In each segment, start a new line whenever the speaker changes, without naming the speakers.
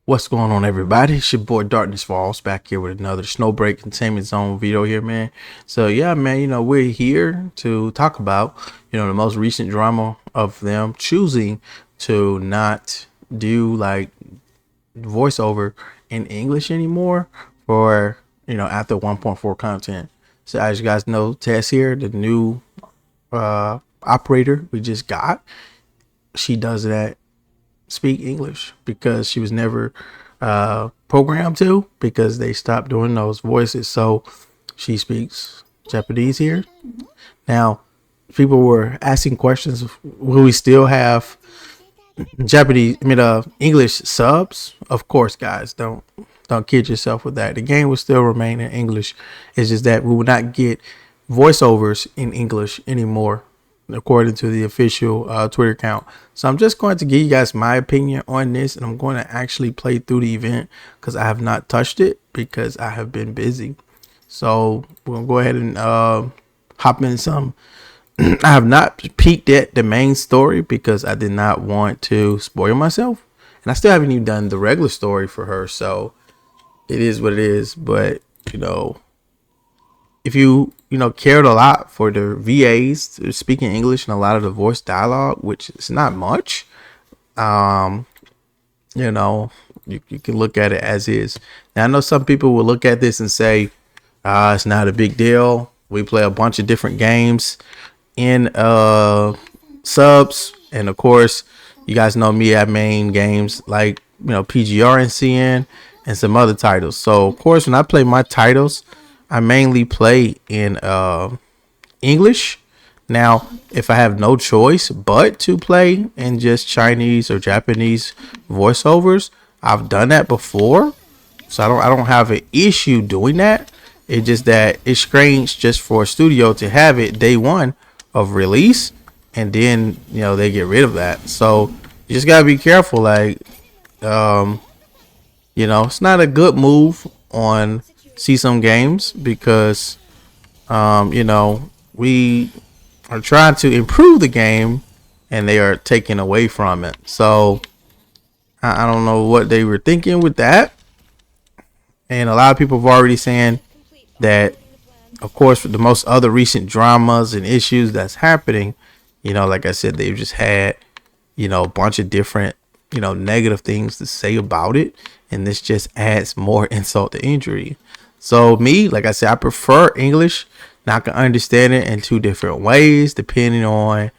What's going on, everybody? It's your boy Darkness Falls back here with another Snowbreak Containment Zone video here, man. So yeah, man, we're here to talk about, the most recent drama of them choosing to not do like voiceover in English anymore for, after 1.4 content. So as you guys know, Tess here, the new operator we just got, she does that speak English because she was never programmed to, because they stopped doing those voices. So she speaks Japanese here. Now, people were asking questions: will we still have English subs? Of course, guys. Don't kid yourself with that. The game will still remain in English. It's just that we will not get voiceovers in English anymore, according to the official Twitter account. So I'm just going to give you guys my opinion on this, and I'm going to actually play through the event because I have not touched it because I have been busy. So we're gonna go ahead and hop in some. I have not peeked at the main story because I did not want to spoil myself, and I still haven't even done the regular story for her. So it is what it is. But if you cared a lot for the VAs speaking English and a lot of the voice dialogue, which is not much, um, you can look at it as is. Now I know some people will look at this and say, it's not a big deal. We play a bunch of different games in subs, and of course, you guys know me, I main games like PGR and CN and some other titles. So of course, when I play my titles, I mainly play in English. Now, if I have no choice but to play in just Chinese or Japanese voiceovers, I've done that before. So I don't have an issue doing that. It's just that it's strange just for a studio to have it day one of release, and then they get rid of that. So you just gotta be careful. Like, it's not a good move on some games because we are trying to improve the game and they are taking away from it. So I don't know what they were thinking with that. And a lot of people have already saying that, of course, with the most other recent dramas and issues that's happening, like I said, they've just had, a bunch of different, negative things to say about it. And this just adds more insult to injury. So me, like I said, I prefer English. Now I can understand it in two different ways, depending on,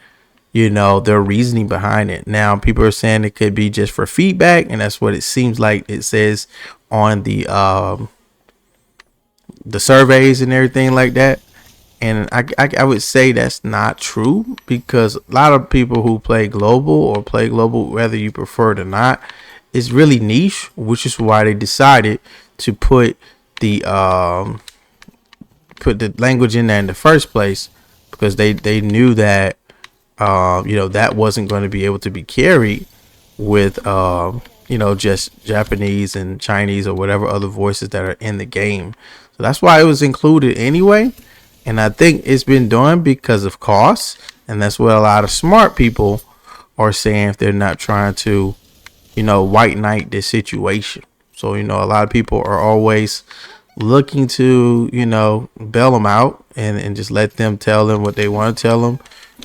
their reasoning behind it. Now people are saying it could be just for feedback, and that's what it seems like it says on the surveys and everything like that. And I would say that's not true, because a lot of people who play global, whether you prefer it or not, is really niche, which is why they decided to the put the language in there in the first place, because they knew that that wasn't going to be able to be carried with just Japanese and Chinese or whatever other voices that are in the game. So that's why it was included anyway. And I think it's been done because of cost, and that's what a lot of smart people are saying if they're not trying to white knight this situation. So a lot of people are always looking to bail them out and just let them tell them what they want to tell them,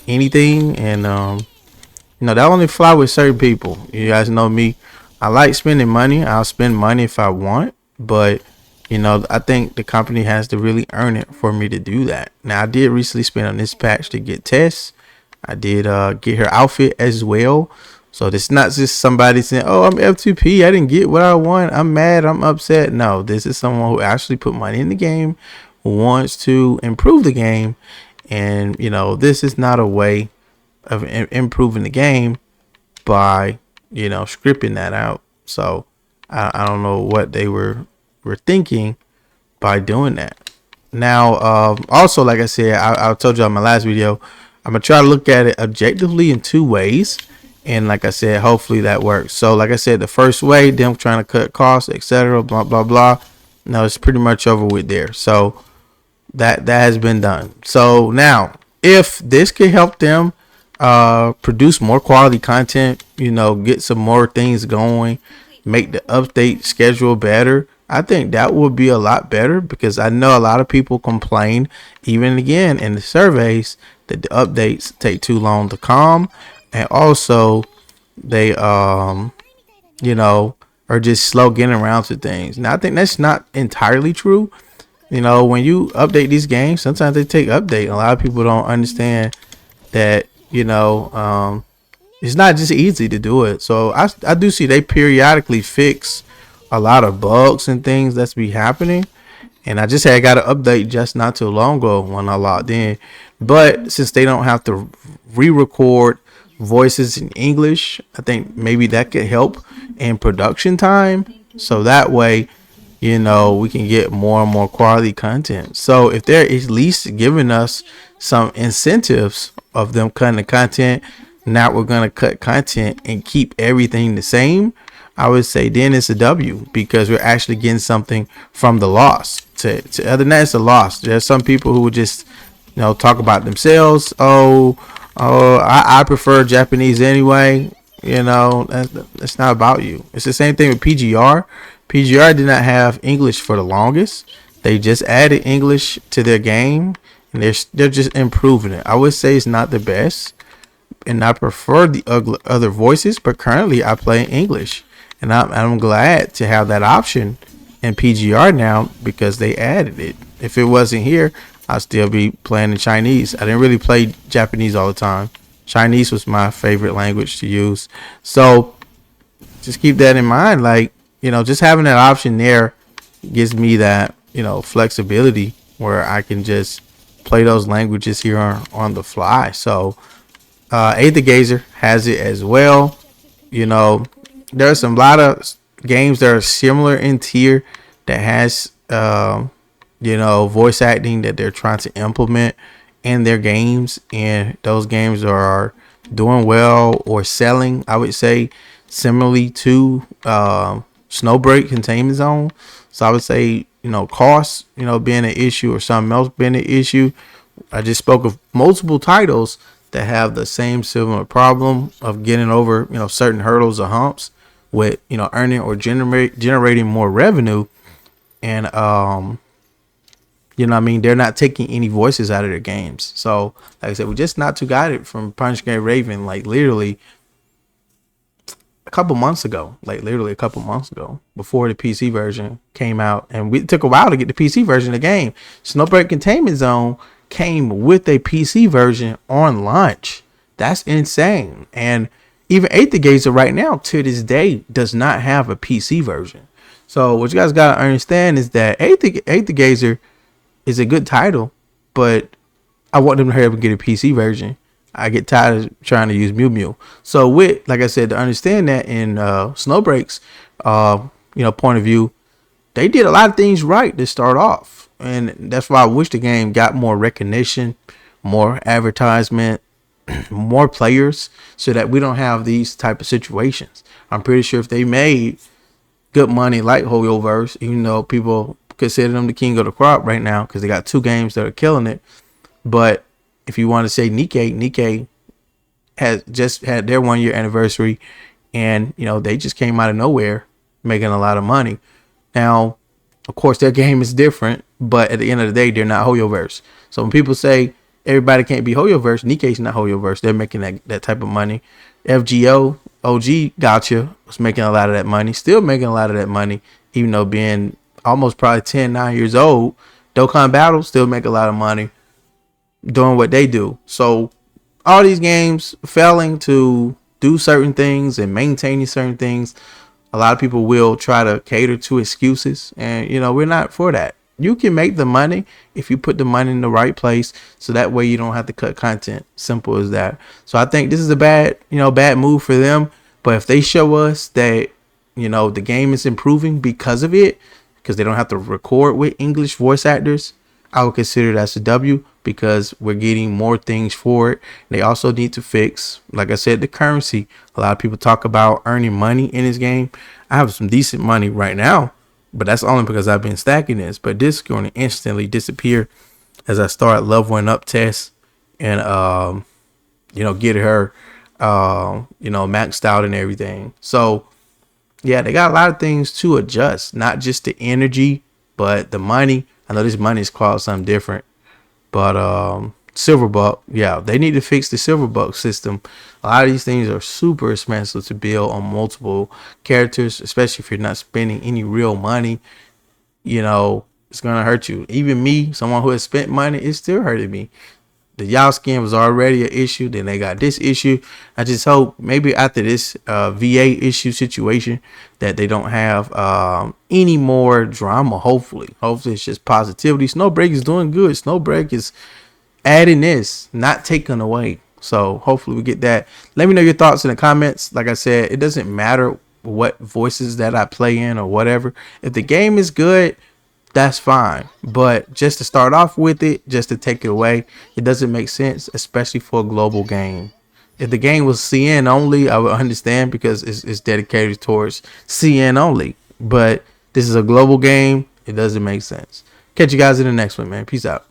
anything. And that only fly with certain people. You guys know me, I like spending money. I'll spend money if I want, but I think the company has to really earn it for me to do that. Now I did recently spend on this patch to get Tess. I did get her outfit as well. So this is not just somebody saying, oh, I'm F2P, I didn't get what I want, I'm mad, I'm upset. No, this is someone who actually put money in the game, who wants to improve the game. And, this is not a way of improving the game by, scripting that out. So I don't know what they were thinking by doing that. Now, also, like I said, I told you on my last video, I'm going to try to look at it objectively in two ways. And like I said, hopefully that works. So like I said, the first way, them trying to cut costs, etc., blah, blah, blah. No, it's pretty much over with there. So that has been done. So now, if this could help them produce more quality content, get some more things going, make the update schedule better, I think that would be a lot better, because I know a lot of people complain, even again in the surveys, that the updates take too long to come, and also they you know are just slow getting around to things. Now I think that's not entirely true. When you update these games, sometimes they take update. A lot of people don't understand that. It's not just easy to do it. So I do see they periodically fix a lot of bugs and things that's be happening. And I just had got an update just not too long ago when I logged in. But since they don't have to re-record voices in English, I think maybe that could help in production time. So that way, we can get more and more quality content. So if they're at least giving us some incentives of them cutting the content, now we're going to cut content and keep everything the same, I would say then it's a W, because we're actually getting something from the loss. Other than that, it's a loss. There's some people who would just, talk about themselves. I prefer Japanese anyway. That's not about you. It's the same thing with PGR. PGR did not have English for the longest. They just added English to their game, and they're just improving it. I would say it's not the best, and I prefer the other voices, but currently I play in English, and I'm glad to have that option in PGR now, because they added it. If it wasn't here, I'd still be playing in Chinese. I didn't really play Japanese all the time. Chinese was my favorite language to use. So just keep that in mind. Like, just having that option there gives me that, flexibility where I can just play those languages here on the fly. So Aid the Gazer has it as well. There's a lot of games that are similar in tier that has voice acting that they're trying to implement in their games, and those games are doing well or selling, I would say, similarly to Snowbreak, Containment Zone. So I would say, cost, being an issue, or something else being an issue. I just spoke of multiple titles that have the same similar problem of getting over, certain hurdles or humps with, earning or generating more revenue. And, they're not taking any voices out of their games. So, like I said, we just not too got it from Punch Game Raven, like literally a couple months ago, before the PC version came out. And it took a while to get the PC version of the game. Snowbreak Containment Zone came with a PC version on launch. That's insane. And even 8th the Gazer right now, to this day, does not have a PC version. So what you guys got to understand is that 8th the Gazer is a good title, but I want them to hurry up and get a PC version. I get tired of trying to use Mew Mew. So with, like I said, to understand that in Snowbreak's, point of view, they did a lot of things right to start off. And that's why I wish the game got more recognition, more advertisement, more players, so that we don't have these type of situations. I'm pretty sure if they made good money like Hoyoverse, even though people consider them the king of the crop right now because they got two games that are killing it. But if you want to say Nikkei has just had their 1 year anniversary, and they just came out of nowhere making a lot of money. Now, of course, their game is different, but at the end of the day, they're not Hoyoverse. So when people say everybody can't be Hoyoverse, Nikkei's not Hoyoverse. They're making that type of money. FGO OG Gotcha was making a lot of that money, still making a lot of that money, even though being almost probably 9 years old. Dokkan Battle still make a lot of money doing what they do. So all these games failing to do certain things and maintaining certain things, a lot of people will try to cater to excuses, and we're not for that. You can make the money if you put the money in the right place, so that way you don't have to cut content. Simple as that. So I think this is a bad move for them. But if they show us that the game is improving because of it, because they don't have to record with English voice actors, I would consider that a W, because we're getting more things for it. They also need to fix, like I said, the currency. A lot of people talk about earning money in this game. I have some decent money right now, but that's only because I've been stacking this. But this is going to instantly disappear as I start leveling up Tess and get her maxed out and everything. So Yeah, they got a lot of things to adjust, not just the energy, but the money. I know this money is called something different, but Silverbuck, yeah, they need to fix the Silverbuck system. A lot of these things are super expensive to build on multiple characters, especially if you're not spending any real money. You know, it's gonna hurt you. Even me, someone who has spent money, it's still hurting me. The Yao skin was already an issue. Then they got this issue. I just hope maybe after this VA issue situation that they don't have any more drama. Hopefully it's just positivity. Snowbreak is doing good. Snowbreak is adding this, not taking away. So hopefully we get that. Let me know your thoughts in the comments. Like I said, it doesn't matter what voices that I play in or whatever. If the game is good, that's fine. But just to start off with it, just to take it away, it doesn't make sense, especially for a global game. If the game was CN only, I would understand because it's dedicated towards CN only. But this is a global game. It doesn't make sense. Catch you guys in the next one, man. Peace out.